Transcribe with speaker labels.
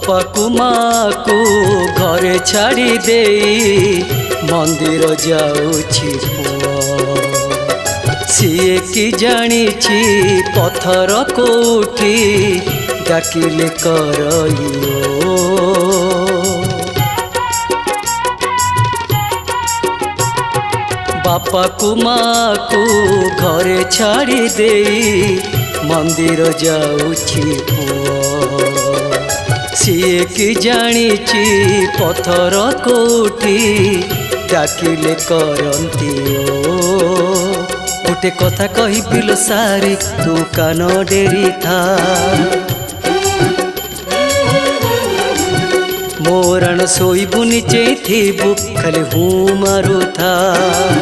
Speaker 1: बापा को माँ को घरे छाड़ी दे मंदिर जाऊछि पुआ सीए कि जानी पथर कोठी डाकिले करइयो बापा को माँ को घरे छाड़ी दे मंदिर जाऊछि पुआ सीए कि जानी पथर कोठी डाकिले करंतियो गोटे कथा कही बिल सारी तू कान डेरी था मोराण सोईबुनी चेथिबु खाली हूँ मारू था।